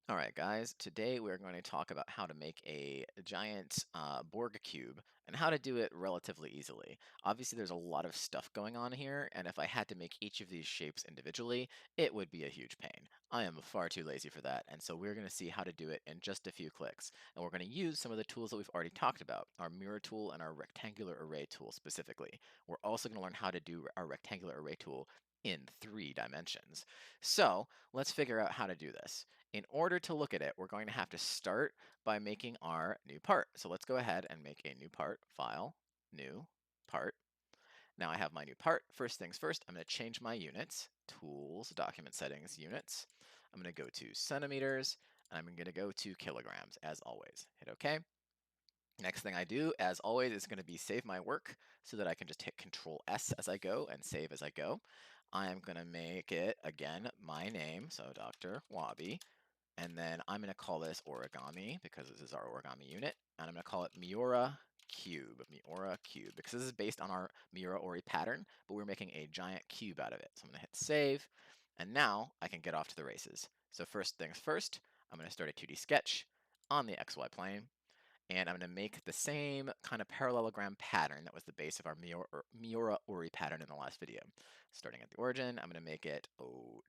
All right, guys, today we're going to talk about how to make a giant Borg cube and how to do it relatively easily. Obviously, there's a lot of stuff going on here, and if I had to make each of these shapes individually, it would be a huge pain. I am far too lazy for that, and so we're going to see how to do it in just a few clicks. And we're going to use some of the tools that we've already talked about, our mirror tool and our rectangular array tool specifically. We're also going to learn how to do our rectangular array tool in 3 dimensions. So let's figure out how to do this. In order to look at it, we're going to have to start by making our new part. So let's go ahead and make a new part, File, New, Part. Now I have my new part. First things first, I'm going to change my units, Tools, Document Settings, Units. I'm going to go to centimeters, and I'm going to go to kilograms, as always. Hit OK. Next thing I do, as always, is going to be save my work so that I can just hit Control S as I go and save as I go. I am going to make it, again, my name, so Dr. Wabi. And then I'm going to call this origami because this is our origami unit. And I'm going to call it Miura Cube, because this is based on our Miura Ori pattern, but we're making a giant cube out of it. So I'm going to hit save. And now I can get off to the races. So first things first, I'm going to start a 2D sketch on the XY plane. And I'm going to make the same kind of parallelogram pattern that was the base of our Miura Ori pattern in the last video. Starting at the origin, I'm going to make it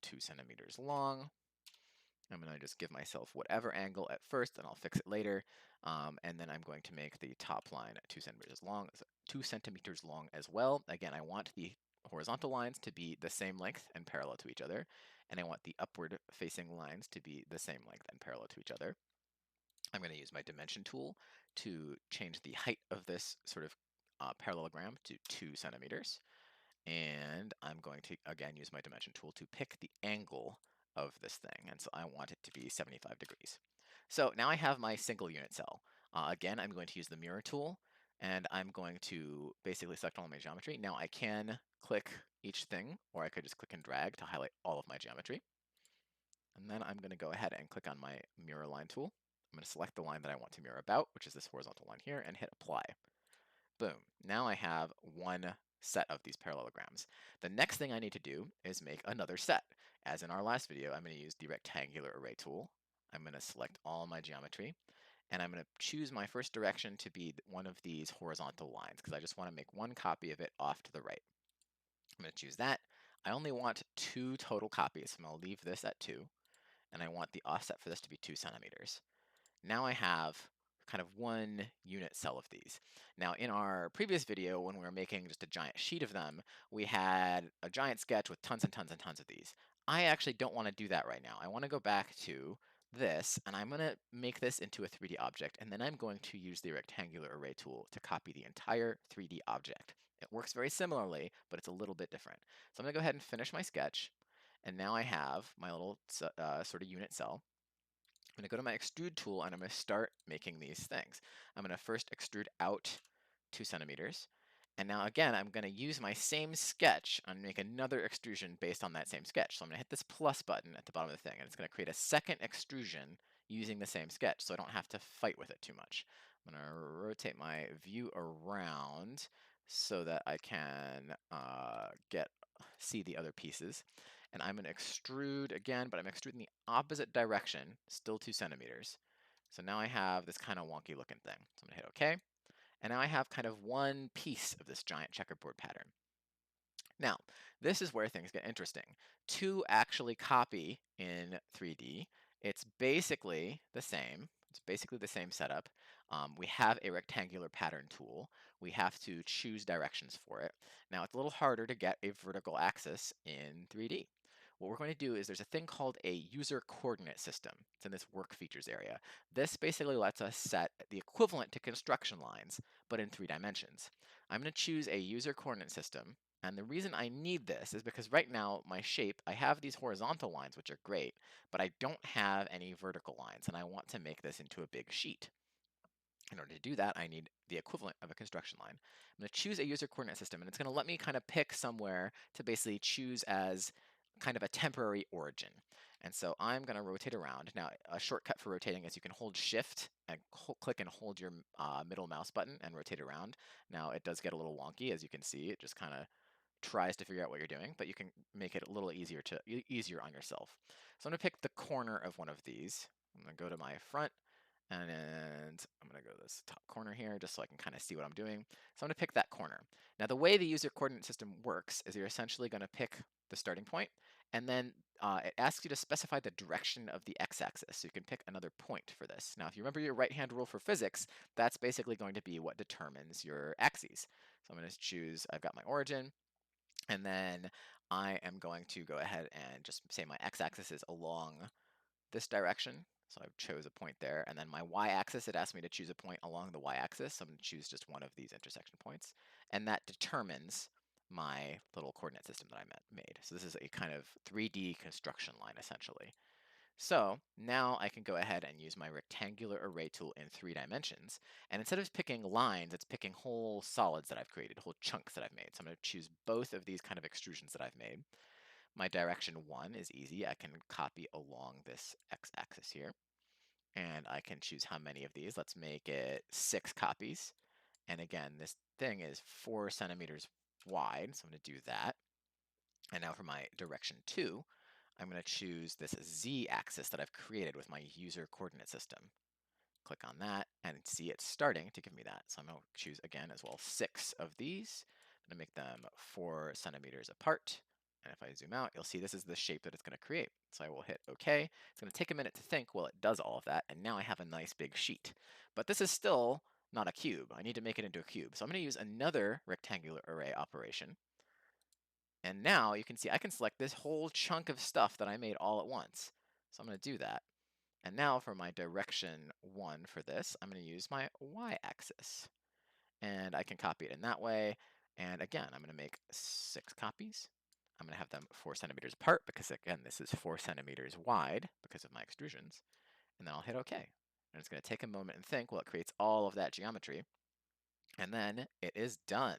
2 centimeters long. I'm going to just give myself whatever angle at first, and I'll fix it later. And then I'm going to make the top line 2 centimeters long, 2 centimeters long as well. Again, I want the horizontal lines to be the same length and parallel to each other, and I want the upward facing lines to be the same length and parallel to each other. I'm going to use my dimension tool to change the height of this sort of parallelogram to 2 centimeters. And I'm going to, again, use my dimension tool to pick the angle of this thing. And so I want it to be 75 degrees. So now I have my single unit cell. Again, I'm going to use the mirror tool, and I'm going to basically select all my geometry. Now I can click each thing, or I could just click and drag to highlight all of my geometry. And then I'm going to go ahead and click on my mirror line tool. I'm going to select the line that I want to mirror about, which is this horizontal line here, and hit apply. Boom. Now I have one set of these parallelograms. The next thing I need to do is make another set. As in our last video, I'm going to use the rectangular array tool. I'm going to select all my geometry, and I'm going to choose my first direction to be one of these horizontal lines, because I just want to make one copy of it off to the right. I'm going to choose that. I only want 2 total copies, so I'm going to leave this at 2, and I want the offset for this to be 2 centimeters. Now I have kind of one unit cell of these. Now in our previous video, when we were making just a giant sheet of them, we had a giant sketch with tons and tons and tons of these. I actually don't want to do that right now. I want to go back to this, and I'm going to make this into a 3D object, and then I'm going to use the rectangular array tool to copy the entire 3D object. It works very similarly, but it's a little bit different. So I'm going to go ahead and finish my sketch, and now I have my little sort of unit cell. I'm going to go to my extrude tool, and I'm going to start making these things. I'm going to first extrude out 2 centimeters. And now again, I'm going to use my same sketch and make another extrusion based on that same sketch. So I'm going to hit this plus button at the bottom of the thing, and it's going to create a second extrusion using the same sketch, so I don't have to fight with it too much. I'm going to rotate my view around so that I can see the other pieces. And I'm going to extrude again, but I'm extruding the opposite direction, still 2 centimeters. So now I have this kind of wonky looking thing. So I'm going to hit OK. And now I have kind of one piece of this giant checkerboard pattern. Now, this is where things get interesting. To actually copy in 3D, it's basically the same. It's basically the same setup. We have a rectangular pattern tool. We have to choose directions for it. Now, it's a little harder to get a vertical axis in 3D. What we're going to do is there's a thing called a user coordinate system. It's in this work features area. This basically lets us set the equivalent to construction lines, but in 3 dimensions. I'm going to choose a user coordinate system. And the reason I need this is because right now, my shape, I have these horizontal lines, which are great, but I don't have any vertical lines, and I want to make this into a big sheet. In order to do that, I need the equivalent of a construction line. I'm going to choose a user coordinate system, and it's going to let me kind of pick somewhere to basically choose as kind of a temporary origin. And so I'm going to rotate around. Now, a shortcut for rotating is you can hold Shift and click and hold your middle mouse button and rotate around. Now, it does get a little wonky, as you can see. It just kind of tries to figure out what you're doing, but you can make it a little easier on yourself. So I'm going to pick the corner of one of these. I'm gonna go to my front, and I'm gonna go to this top corner here just so I can kind of see what I'm doing. So I'm gonna pick that corner. Now the way the user coordinate system works is you're essentially gonna pick the starting point, and then it asks you to specify the direction of the x-axis. So you can pick another point for this. Now, if you remember your right-hand rule for physics, that's basically going to be what determines your axes. So I'm gonna choose, I've got my origin, and then I am going to go ahead and just say my x-axis is along this direction. So I chose a point there. And then my y-axis, it asked me to choose a point along the y-axis. So I'm going to choose just one of these intersection points. And that determines my little coordinate system that I made. So this is a kind of 3D construction line, essentially. So now I can go ahead and use my rectangular array tool in 3 dimensions. And instead of picking lines, it's picking whole solids that I've created, whole chunks that I've made. So I'm going to choose both of these kind of extrusions that I've made. My direction 1 is easy. I can copy along this x-axis here. And I can choose how many of these. Let's make it 6 copies. And again, this thing is 4 centimeters wide, so I'm going to do that. And now for my direction 2, I'm going to choose this z-axis that I've created with my user coordinate system. Click on that and see it's starting to give me that. So I'm going to choose again as well 6 of these. I'm going to make them 4 centimeters apart. And if I zoom out, you'll see this is the shape that it's going to create. So I will hit OK. It's going to take a minute to think while it does all of that. And now I have a nice big sheet. But this is still not a cube. I need to make it into a cube. So I'm going to use another rectangular array operation. And now you can see I can select this whole chunk of stuff that I made all at once. So I'm going to do that. And now for my direction 1 for this, I'm going to use my y-axis. And I can copy it in that way. And again, I'm going to make 6 copies. I'm going to have them 4 centimeters apart because, again, this is 4 centimeters wide because of my extrusions. And then I'll hit OK. And it's going to take a moment and think while it creates all of that geometry. And then it is done.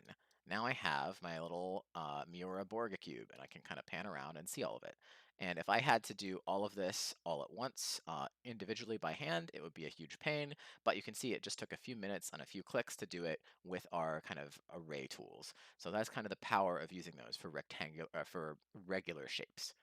Now I have my little Miura Borga cube, and I can kind of pan around and see all of it. And if I had to do all of this all at once, individually by hand, it would be a huge pain. But you can see it just took a few minutes and a few clicks to do it with our kind of array tools. So that's kind of the power of using those for rectangular, for regular shapes.